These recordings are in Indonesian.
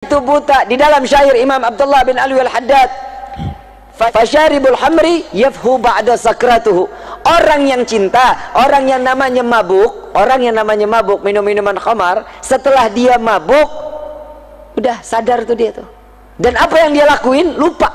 itu buta. Di dalam syair Imam Abdullah bin Alwi al-Haddad, fasyaribul hamri yafhu ba'da sakratuhu. Orang yang cinta, orang yang namanya mabuk, minum minuman khamar, setelah dia mabuk udah sadar tuh dia tuh, dan apa yang dia lakuin lupa,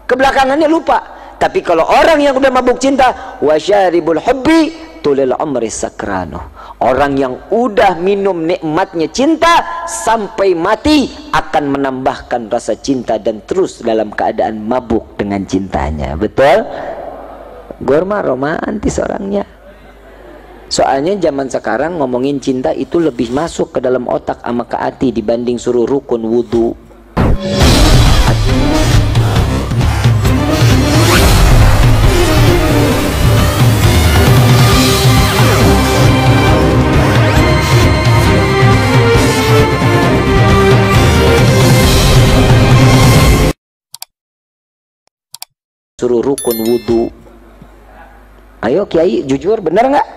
kebelakangannya lupa. Tapi kalau orang yang udah mabuk cinta, wasyaribul hubbi tulil umri sakrano, orang yang udah minum nikmatnya cinta sampai mati akan menambahkan rasa cinta dan terus dalam keadaan mabuk dengan cintanya. Betul? Gorma romantis orangnya. Soalnya zaman sekarang ngomongin cinta itu lebih masuk ke dalam otak sama ke hati dibanding suruh rukun wudu. Suruh rukun wudu. Ayo Kiai, jujur, bener nggak?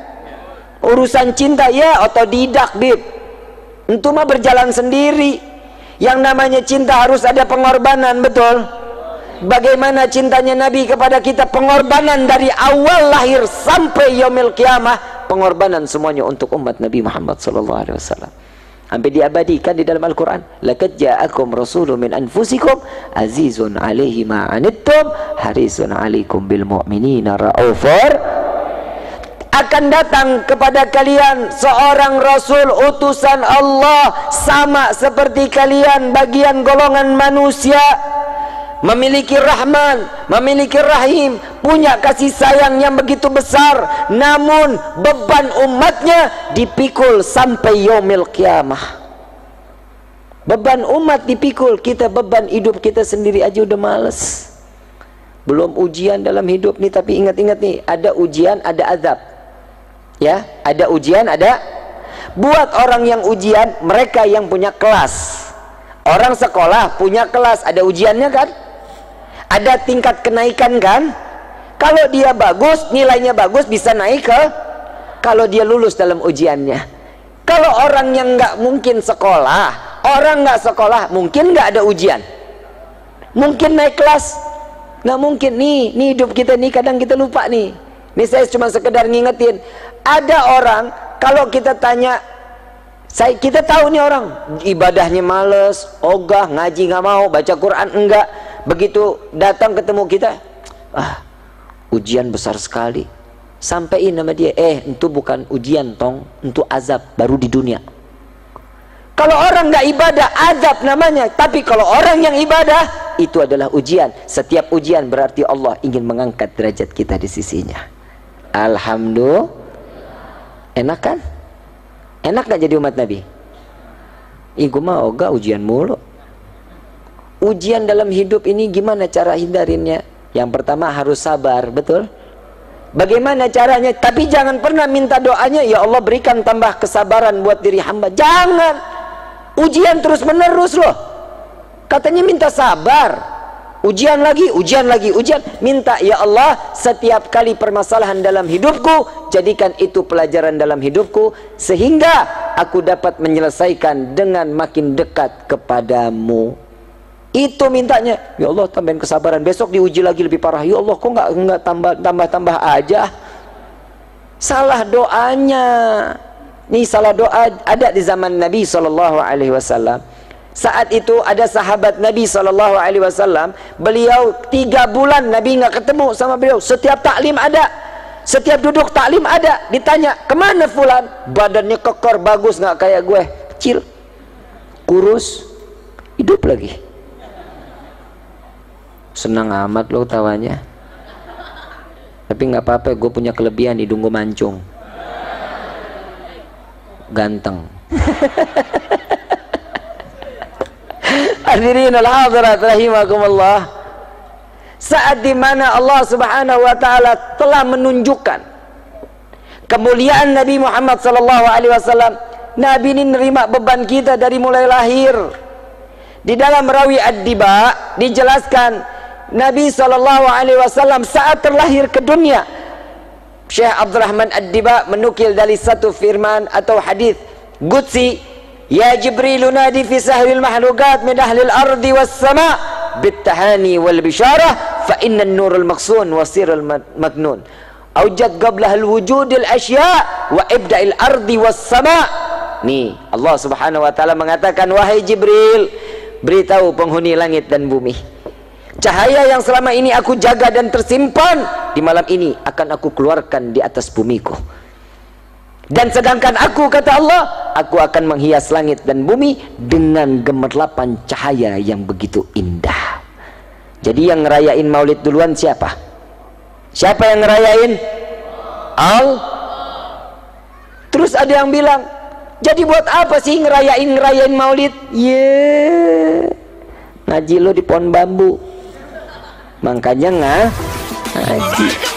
Urusan cinta ya otodidak, Bib. Itu mah berjalan sendiri. Yang namanya cinta harus ada pengorbanan, betul? Bagaimana cintanya Nabi kepada kita? Pengorbanan dari awal lahir sampai yaumil qiyamah, pengorbanan semuanya untuk umat Nabi Muhammad SAW. Sampai diabadikan di dalam Al-Quran, laqad ja'akum rasulun min anfusikum azizun alaihi ma anittum harisun alaikum bil mu'minina raufur. Akan datang kepada kalian seorang rasul utusan Allah, sama seperti kalian, bagian golongan manusia, memiliki rahman, memiliki rahim, punya kasih sayang yang begitu besar, namun beban umatnya dipikul sampai yaumil qiyamah. Beban umat dipikul, kita beban hidup kita sendiri aja udah males. Belum ujian dalam hidup nih, tapi ingat-ingat nih, ada ujian, ada azab. Ya, ada ujian, ada. Buat orang yang ujian, mereka yang punya kelas. Orang sekolah punya kelas, ada ujiannya kan? Ada tingkat kenaikan kan? Kalau dia bagus, nilainya bagus, bisa naik ke, kalau dia lulus dalam ujiannya. Kalau orang yang nggak mungkin sekolah, orang nggak sekolah, mungkin nggak ada ujian, mungkin naik kelas, nggak mungkin. Nih hidup kita nih kadang kita lupa nih. Nih saya cuma sekedar ngingetin. Ada orang kalau kita tanya, kita tahu nih orang ibadahnya males, ogah, ngaji nggak mau, baca Quran enggak. Begitu datang ketemu kita, ujian besar sekali. Sampaiin nama dia, itu bukan ujian tong, itu azab baru di dunia. Kalau orang nggak ibadah, azab namanya. Tapi kalau orang yang ibadah, itu adalah ujian. Setiap ujian berarti Allah ingin mengangkat derajat kita di sisinya. Alhamdulillah. Enak kan? Enak gak jadi umat Nabi? Gue mah ogah ujian mulu. Ujian dalam hidup ini gimana cara hindarinnya? Yang pertama harus sabar, betul? Bagaimana caranya? Tapi jangan pernah minta doanya, ya Allah berikan tambah kesabaran buat diri hamba. Jangan. Ujian terus menerus loh. Katanya minta sabar. Ujian lagi, ujian lagi, ujian. Minta, ya Allah, setiap kali permasalahan dalam hidupku, jadikan itu pelajaran dalam hidupku, sehingga aku dapat menyelesaikan dengan makin dekat kepadamu. Itu mintanya. Ya Allah, tambahin kesabaran. Besok diuji lagi lebih parah. Ya Allah, kok nggak tambah aja? Salah doanya. Nih salah doa ada di zaman Nabi SAW. Saat itu ada sahabat Nabi SAW, beliau 3 bulan Nabi nggak ketemu sama beliau. Setiap taklim ada, setiap duduk taklim ada. Ditanya, kemana fulan? Badannya kekor, bagus, nggak kayak gue, kecil, kurus, hidup lagi. Senang amat lo tawanya. Tapi nggak apa-apa, gue punya kelebihan, hidung gue mancung, ganteng. Hadirin al-hadirat rahimakumullah. Saat dimana Allah subhanahu wa ta'ala telah menunjukkan kemuliaan Nabi Muhammad SAW, Nabi ini nerima beban kita dari mulai lahir. Di dalam Rawi Ad-Diba dijelaskan Nabi SAW saat terlahir ke dunia. Syekh Abdurrahman Ad-Diba menukil dari satu firman atau hadis qudsi ya Jibril nadi fi sahril mahlukat min ahlil ardi was sama bittahani wal bisyarah fa inna nurul maqsun wasirul maknun aujad qablah al wujudil asya wa ibda'il ardi was sama. Nih Allah subhanahu wa ta'ala mengatakan, wahai Jibril, beritahu penghuni langit dan bumi, cahaya yang selama ini aku jaga dan tersimpan di malam ini akan aku keluarkan di atas bumiku. Dan sedangkan aku, kata Allah, aku akan menghias langit dan bumi dengan gemerlapan cahaya yang begitu indah. Jadi yang ngerayain maulid duluan siapa? Siapa yang ngerayain? Terus ada yang bilang, jadi buat apa sih ngerayain maulid? Ngaji lo di pohon bambu, makanya ngaji.